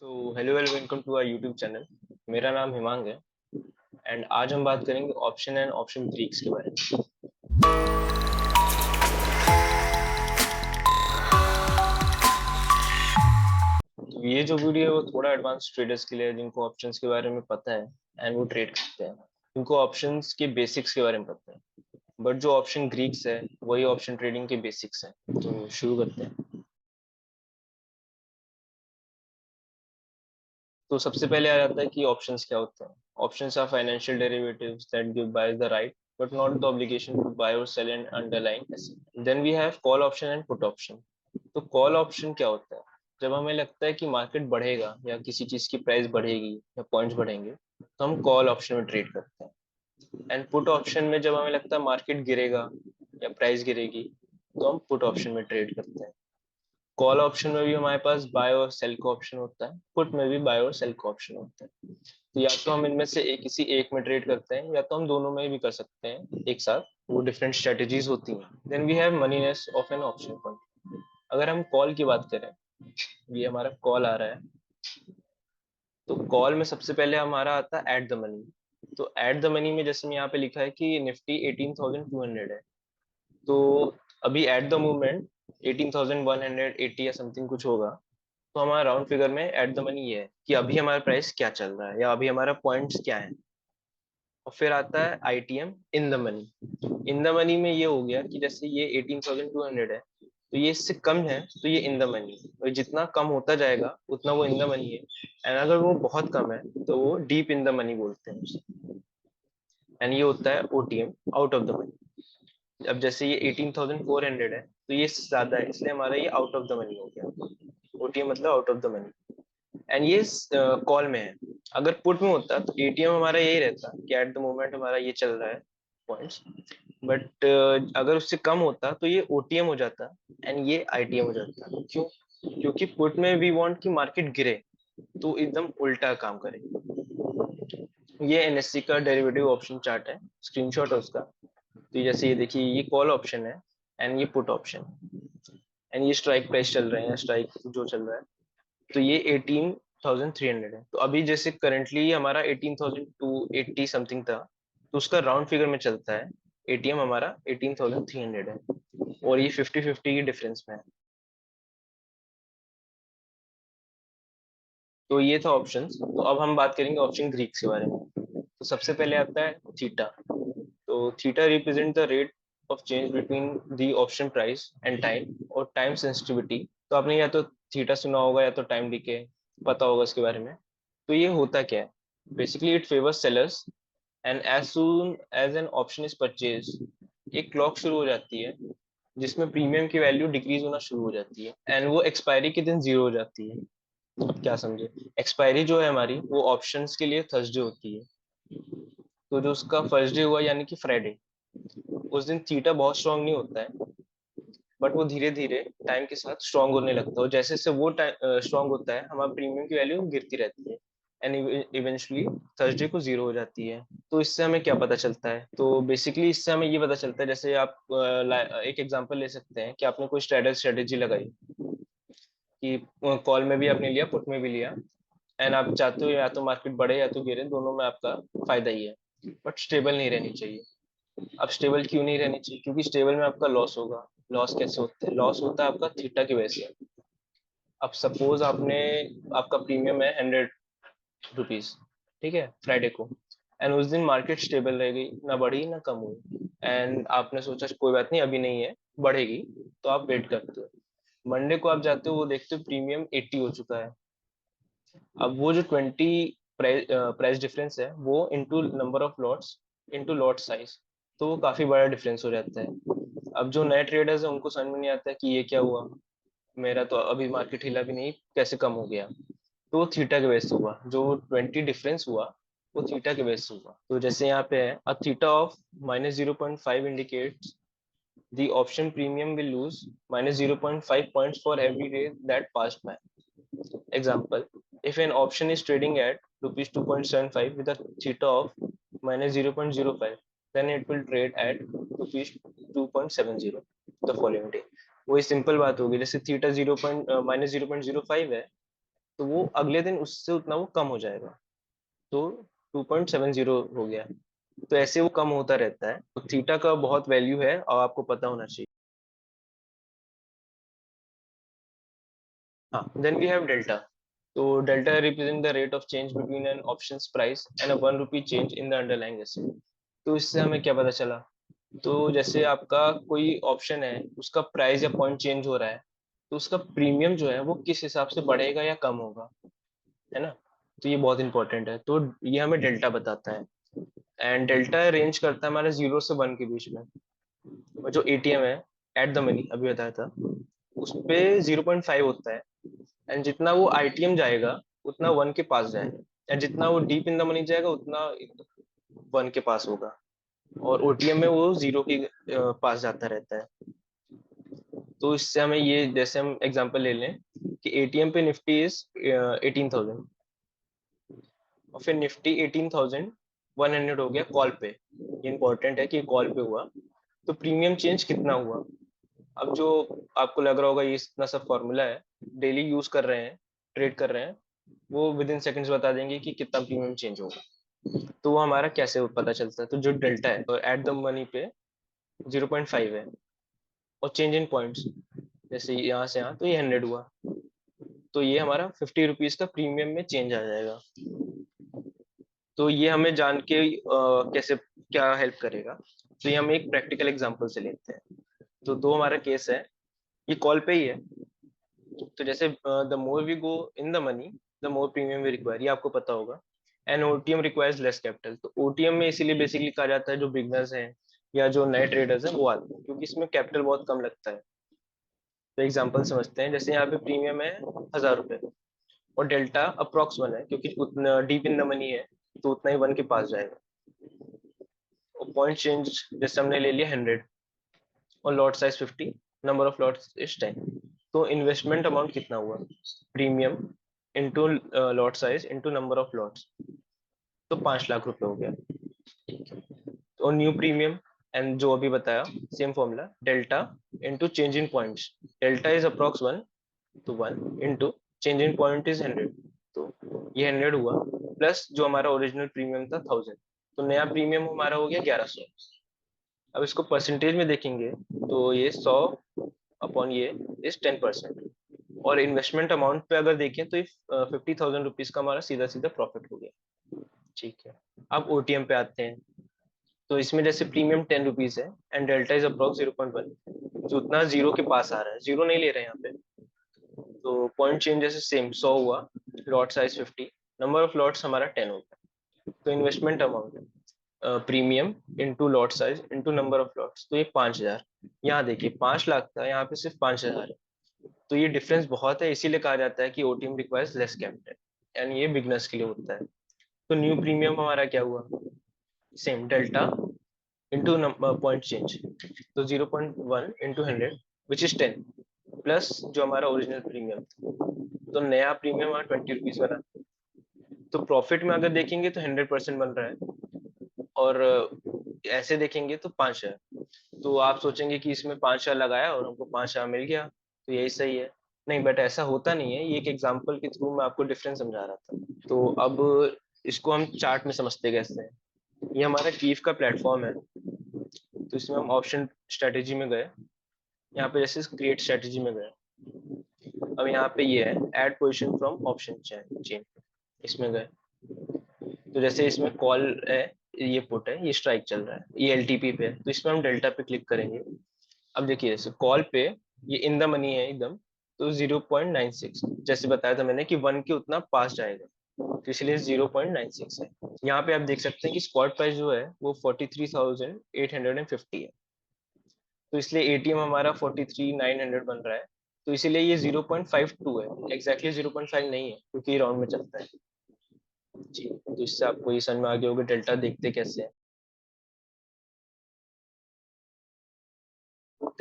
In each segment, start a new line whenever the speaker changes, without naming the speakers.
Hello well welcome to our YouTube channel. मेरा नाम हिमांग है एंड आज हम बात करेंगे ऑप्शन एंड ऑप्शन ग्रीक्स के बारे में। तो ये जो वीडियो है वो थोड़ा एडवांस ट्रेडर्स के लिए है जिनको ऑप्शंस के बारे में पता है एंड वो ट्रेड करते हैं। उनको ऑप्शंस के बेसिक्स के बारे में पता है, बट जो ऑप्शन ग्रीक्स है वही ऑप्शन ट्रेडिंग के बेसिक्स है। तो शुरू करते हैं। तो सबसे पहले आ जाता है कि ऑप्शंस क्या होते हैं। Options are financial derivatives that give buyers the right but not the obligation to buy or sell an underlying asset. Then we have call option and put option. तो कॉल ऑप्शन क्या होता है? जब हमें लगता है कि मार्केट बढ़ेगा या किसी चीज की प्राइस बढ़ेगी या पॉइंट्स बढ़ेंगे तो हम कॉल ऑप्शन में ट्रेड करते हैं। एंड पुट ऑप्शन में जब हमें लगता है मार्केट गिरेगा या प्राइस गिरेगी तो हम पुट ऑप्शन में ट्रेड करते हैं। कॉल ऑप्शन में भी हमारे पास बाय और सेल का ऑप्शन होता है, पुट में भी बाय और सेल का ऑप्शन होता है। तो या तो हम इनमें से किसी एक में ट्रेड करते हैं या तो हम दोनों में भी कर सकते हैं एक साथ। वो डिफरेंट स्ट्रेटेजीज होती हैं। Then we have manyness of an option point. अगर हम कॉल की बात करें, ये हमारा कॉल आ रहा है, तो कॉल में सबसे पहले हमारा आता है एट द मनी। तो एट द मनी में जैसे यहाँ पे लिखा है कि निफ्टी 18,200 है, तो अभी एट द मोमेंट 18,180 या समथिंग कुछ होगा। तो हमारा राउंड फिगर में एट द मनी ये है कि अभी हमारा प्राइस क्या चल रहा है या अभी हमारा पॉइंट्स क्या है। और फिर आता है ITM in the money. In the money में ये हो गया कि जैसे ये 18,200 है तो ये इससे कम है तो ये इन द मनी, और जितना कम होता जाएगा उतना वो इन द मनी है। एंड अगर वो बहुत कम है तो वो डीप इन द मनी बोलते हैं उसे। एंड ये होता है OTM, out of the money. अब जैसे ये 18,400 है तो ये ज्यादा है इसलिए हमारा ये आउट ऑफ द मनी हो गया। ओटीएम मतलब out of the money. And ये कॉल में है। अगर पुट में होता तो एटीएम हमारा यही रहता कि एट द मोमेंट हमारा ये चल रहा है पॉइंट्स, बट अगर उससे कम होता तो ये ओटीएम हो जाता एंड ये आईटीएम हो जाता। क्यों? क्योंकि पुट में वी वांट कि मार्केट गिरे, तो एकदम उल्टा काम करे। ये एनएससी का डेरिवेटिव ऑप्शन चार्ट है, स्क्रीनशॉट है उसका। तो जैसे ये देखिए, ये कॉल ऑप्शन है एंड ये पुट ऑप्शन, एंड ये स्ट्राइक प्राइस चल रहे हैं, स्ट्राइक जो चल रहा है। तो ये 18,300 है। तो अभी जैसे करंटली हमारा 18,280 समथिंग था, तो उसका राउंड फिगर में चलता है एटीएम हमारा 18,300 है, और ये 50-50 की डिफरेंस में है। तो ये था ऑप्शंस। तो अब हम बात करेंगे ऑप्शन ग्रीक्स के बारे में। तो सबसे पहले आता है थीटा। तो theta represent the rate of change between the option price and time और टाइम सेंसिटिविटी। तो आपने या तो थीटा सुना होगा या तो टाइम डीके पता होगा इसके बारे में। तो ये होता क्या है? Basically it favours sellers and as soon as an option is purchase, एक क्लॉक शुरू हो जाती है जिसमें प्रीमियम की वैल्यू डिक्रीज होना शुरू हो जाती है एंड वो एक्सपायरी के दिन जीरो हो जाती है। अब क्या समझे? एक्सपायरी जो है हमारी वो ऑप्शंस के लिए थर्सडे होती है। तो जो उसका फर्स्ट डे हुआ यानी कि फ्राइडे, उस दिन थीटा बहुत स्ट्रांग नहीं होता है, बट वो धीरे धीरे टाइम के साथ स्ट्रांग होने लगता है, और जैसे जैसे वो स्ट्रांग होता है हमारा प्रीमियम की वैल्यू गिरती रहती है एंड इवेंचुअली थर्सडे को जीरो हो जाती है। तो इससे हमें क्या पता चलता है? तो बेसिकली इससे हमें ये पता चलता है, जैसे आप एक एग्जांपल ले सकते हैं कि आपने कोई स्ट्रेटेजी लगाई कि कॉल में भी आपने लिया, पुट में भी लिया, एंड आप चाहते हो या तो मार्केट बढ़े या तो गिरे, दोनों में आपका फायदा ही है, बट स्टेबल नहीं रहनी चाहिए। अब स्टेबल क्यों नहीं रहनी चाहिए? क्योंकि स्टेबल में आपका लॉस होगा। लॉस कैसे होता है? लॉस होता है आपका थीटा की वजह से। अब सपोज आपने, आपका प्रीमियम है 100 रुपीज, ठीक है, फ्राइडे को, एंड उस दिन मार्केट स्टेबल रह गई, ना बढ़ी ना कम हुई, एंड आपने सोचा कोई बात नहीं अभी नहीं है, बढ़ेगी, तो आप वेट करते हो। मंडे को आप जाते हो, वो देखते हो प्रीमियम 80 हो चुका है। अब वो जो 20 प्राइस डिफरेंस है वो into number of lots into lot size, तो वो काफी बड़ा डिफरेंस हो जाता है। अब जो नए ट्रेडर्स है उनको समझ में नहीं आता है कि ये क्या हुआ, मेरा तो अभी मार्केट हिला भी नहीं, कैसे कम हो गया। तो वो थीटा के बेस से हुआ, जो 20 डिफरेंस हुआ वो थीटा के बेस से हुआ। तो जैसे यहाँ पे है, अ theta of -0.5 indicates the option premium will lose -0.5 points for every day that passed by. Example, if an option is trading at rupees 2.75 with a theta of -0.05, then it will trade at rupees 2.70 the following day. वही simple बात होगी, जैसे theta 0 -0.05 है तो वो अगले दिन उससे उतना वो कम हो जाएगा, तो 2.70 हो गया। तो ऐसे वो कम होता रहता है, तो थीटा का बहुत वैल्यू है और आपको पता होना चाहिए। हाँ, देन वी हैव डेल्टा। तो delta represent the rate of change between an options price and a 1 rupee change in the underlying asset. तो इससे हमें क्या पता चला, तो जैसे आपका कोई ऑप्शन है, उसका प्राइस या पॉइंट चेंज हो रहा है, तो उसका प्रीमियम जो है वो किस हिसाब से बढ़ेगा या कम होगा, है ना। तो ये बहुत इंपॉर्टेंट है, तो ये हमें डेल्टा बताता है। एंड डेल्टा रेंज करता है हमारे 0 से 1 के बीच में। और जो एटीएम है, एट द मनी अभी बताया था, उस पे 0.5 होता है। एंड जितना वो आईटीएम जाएगा उतना 1 के पास जाएगा, एंड जितना वो डीप इन द मनी जाएगा उतना 1 के पास होगा। और ओटीएम में वो 0 के पास जाता रहता है। तो इससे हमें ये, जैसे हम एग्जांपल ले लें कि एटीएम पे निफ्टी इज 18,000, और फिर निफ्टी 18,100 हो गया कॉल पे। ये इंपॉर्टेंट है कि कॉल पे हुआ, तो प्रीमियम चेंज कितना हुआ। अब जो आपको लग रहा होगा ये इतना सब फॉर्मूला है, डेली यूज कर रहे हैं, ट्रेड कर रहे हैं, वो विद इन सेकंड्स बता देंगे कि कितना प्रीमियम चेंज होगा। तो वो हमारा कैसे पता चलता है, तो जो डेल्टा है तो एट द मनी पे 0.5 है, और चेंज इन पॉइंट्स जैसे यहाँ से यहाँ तो ये 100 हुआ, तो ये हमारा 50 रुपीज का प्रीमियम में चेंज आ जाएगा। तो ये हमें जान के कैसे क्या हेल्प करेगा, तो ये हम एक प्रैक्टिकल एग्जांपल से लेते हैं। तो दो हमारा केस है, ये कॉल पे ही है। तो जैसे the more we go in the money, the more premium we require, ये आपको पता होगा। And OTM requires less capital, तो ओटीएम में इसीलिए बेसिकली कहा जाता है जो बिगनर्स हैं या जो नए ट्रेडर्स हैं वो आते हैं, क्योंकि इसमें कैपिटल बहुत कम लगता है। तो एग्जांपल समझते हैं, जैसे यहाँ पे प्रीमियम है 1,000 रुपए, और डेल्टा अप्रोक्स 1 है, क्योंकि उतना डीप इन द मनी है, तो उतना ही 1 के पास जाएगा। और पॉइंट चेंज जैसे हमने ले लिया 100, और lot size 50, number of lots is 10। तो इन्वेस्टमेंट अमाउंट कितना हुआ, premium into lot size into number of lots, तो 5 लाख रुपए हो गया। तो न्यू प्रीमियम, एंड जो अभी बताया same formula, delta into change in points, delta is approx 1, तो 1 into change in point is 100, तो ये 100 हुआ, प्लस जो हमारा ओरिजिनल प्रीमियम था 1,000, तो नया प्रीमियम हमारा हो गया 1100। अब इसको परसेंटेज में देखेंगे, तो ये 100 अपॉन ये इज 10%। और इन्वेस्टमेंट अमाउंट पे अगर देखें तो ये 50,000 रुपीज का हमारा सीधा सीधा प्रॉफिट हो गया। ठीक है, अब ओटीएम पे आते हैं। तो इसमें जैसे प्रीमियम 10 रुपीज है, एंड डेल्टा इज अप्रॉक्स 0.1, जो उतना 0 के पास आ रहा है, 0 नहीं ले रहे हैं यहाँ पे। तो पॉइंट चेंज जैसे सेम 100 हुआ, lot size 50, number of lots हमारा 10 हो गया। तो investment amount premium into lot size into number of lots, तो ये 5,000। यहाँ देखिए 5 लाख था, यहाँ पे सिर्फ 5,000 है। तो ये डिफरेंस बहुत है, इसीलिए कहा जाता है कि OTM requires less capital, and ये बिगनर्स के लिए होता है। तो न्यू प्रीमियम हमारा क्या हुआ, same delta into point change, तो 0.1 इंटू 100 विच इज 10, प्लस जो हमारा ओरिजिनल प्रीमियम था, तो नया प्रीमियम हमारा 20 रुपीज बना। तो प्रॉफिट में अगर देखेंगे तो 100% बन रहा है, और ऐसे देखेंगे तो 5 है। तो आप सोचेंगे कि इसमें 5 लगाया और हमको 5 मिल गया, तो यही सही है। नहीं, बट ऐसा होता नहीं है, ये एक एग्जांपल के थ्रू मैं आपको डिफरेंस समझा रहा था। तो अब इसको हम चार्ट में समझते कैसे हैं। ये हमारा कीफ का प्लेटफॉर्म है, तो इसमें हम ऑप्शन स्ट्रेटेजी में गए, यहाँ पे जैसे क्रिएट स्ट्रेटेजी में गए। अब यहाँ पे ये है add position from option chain, इसमें गए। तो जैसे इसमें कॉल है, ये पुट है, ये स्ट्राइक चल रहा है, ये एलटीपी पे है, तो इसमें हम डेल्टा पे क्लिक करेंगे। अब देखिए जैसे कॉल पे ये इन द मनी है एकदम, तो 0.96, जैसे बताया था मैंने कि 1 के उतना पास जाएगा, तो इसलिए 0.96 है। यहाँ पे आप देख सकते हैं कि स्पॉट प्राइस जो है वो 43,850 है, तो इसलिए एटीएम हमारा 43,900 बन रहा है। तो इसीलिए ये 0.52 है, एग्जैक्टली 0.5 नहीं है, क्योंकि राउंड में चलता है। जी, तो इससे आपको ये समझ में आ गया होगा डेल्टा देखते कैसे है।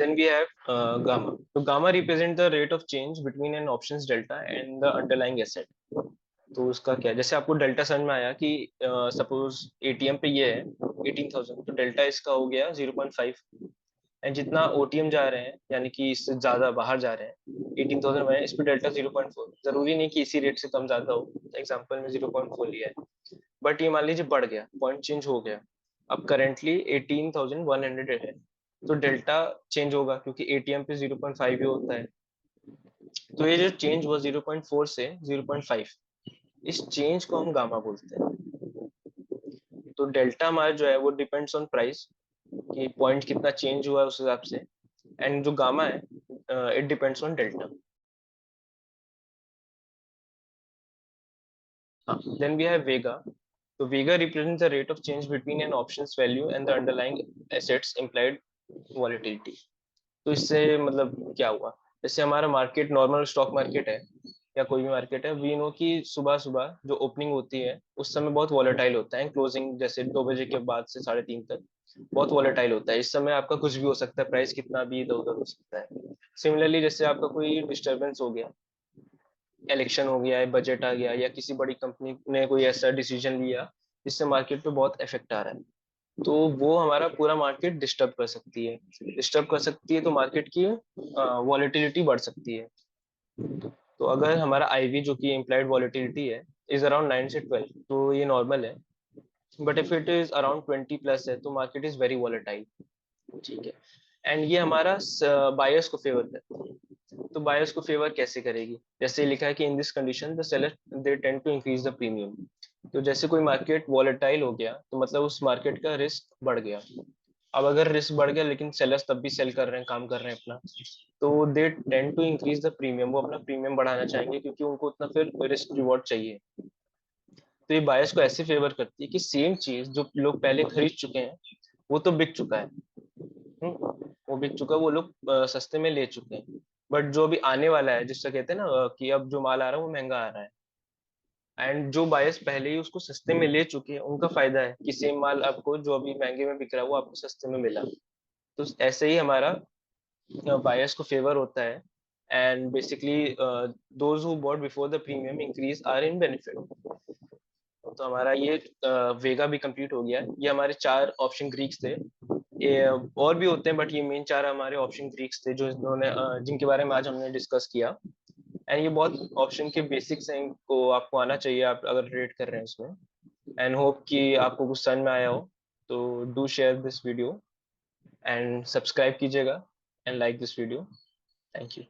Then we have gamma. So gamma represent the rate of change between an options delta and the underlying asset. तो उसका क्या है, जैसे आपको डेल्टा समझ में आया कि सपोज एटीएम पे ये है 18,000, तो डेल्टा इसका हो गया 0.5। एंड जितना ओटीएम जा रहे हैं, यानी कि इससे ज्यादा बाहर जा रहे हैं, 18,000 है, इस पे डेल्टा 0.4, जरूरी नहीं कि इसी रेट से कम ज्यादा हो, एग्जांपल में 0.4 लिया है, बट ये मान लीजिए बढ़ गया, पॉइंट चेंज हो गया, अब करेंटली 18,100 है, तो डेल्टा चेंज होगा क्योंकि एटीएम पे 0.5 ही होता है। तो ये जो चेंज हुआ 0.4 से 0.5, इस चेंज को हम गामा बोलते हैं। तो डेल्टा हमारा जो है वो डिपेंड्स ऑन प्राइस, कि पॉइंट कितना चेंज हुआ है उस हिसाब से, एंड जो गामा है इट डिपेंड्स ऑन डेल्टा। हाँ, then we have Vega. So Vega represents the rate of change between an options value and the underlying assets implied volatility. तो इससे मतलब क्या हुआ, जैसे हमारा मार्केट नॉर्मल स्टॉक मार्केट है या कोई भी मार्केट है, वी नो कि सुबह सुबह जो ओपनिंग होती है उस समय बहुत वॉलेटाइल होता है, क्लोजिंग जैसे 2 बजे के बाद से 3:30 तक बहुत वॉलेटाइल होता है, इस समय आपका कुछ भी हो सकता है, प्राइस कितना भी इधर उधर हो सकता है। सिमिलरली जैसे आपका कोई डिस्टर्बेंस हो गया, इलेक्शन हो गया है, बजट आ गया, या किसी बड़ी कंपनी ने कोई ऐसा डिसीजन लिया जिससे मार्केट पे बहुत इफेक्ट आ रहा है, तो वो हमारा पूरा मार्केट डिस्टर्ब कर सकती है, डिस्टर्ब कर सकती है, तो मार्केट की वॉलेटिलिटी बढ़ सकती है। तो अगर हमारा आईवी जो कि इम्प्लाइड वॉलेटिलिटी है इज अराउंड 9 से 12, तो ये नॉर्मल है, but if it is around 20 plus है तो मार्केट इज वेरी वॉलेटाइल। ठीक है, एंड ये हमारा बायर्स को फेवर करता है। तो बायर्स को फेवर कैसे करेगी, जैसे लिखा है कि in this condition the seller they tend to increase the premium. तो जैसे कोई मार्केट वॉलेटाइल हो गया तो मतलब उस मार्केट का रिस्क बढ़ गया। अब अगर रिस्क बढ़ गया लेकिन सेलर्स तब भी सेल कर रहे हैं, काम कर रहे हैं अपना, तो they tend to increase the premium, वो अपना प्रीमियम बढ़ाना चाहेंगे क्योंकि उनको उतना फिर रिस्क रिवॉर्ड चाहिए। तो ये बायर्स को ऐसे फेवर करती है कि सेम चीज जो लोग पहले खरीद चुके हैं वो तो बिक चुका है, वो बिक चुका है, वो लोग सस्ते में ले चुके हैं, बट जो अभी आने वाला है जिससे कहते हैं ना कि अब जो माल आ रहा है वो महंगा आ रहा है, एंड जो बायर्स पहले ही उसको सस्ते में ले चुके हैं उनका फायदा है कि सेम माल आपको जो अभी महंगे में बिक रहा है वो आपको सस्ते में मिला। तो ऐसे ही हमारा बायर्स को फेवर होता है, and basically those who bought before the premium increase are in benefit. तो हमारा ये वेगा भी कंप्लीट हो गया, ये हमारे 4 ऑप्शन ग्रीक्स थे, ये और भी होते हैं बट ये मेन 4 हमारे ऑप्शन ग्रीक्स थे जो इन्होंने जिनके बारे में आज हमने डिस्कस किया, एंड ये बहुत ऑप्शन के बेसिक्स हैं, इनको आपको आना चाहिए आप अगर रेट कर रहे हैं इसमें, एंड होप कि आपको कुछ समझ में आया हो। तो do share this video and subscribe कीजिएगा and like this video. Thank you.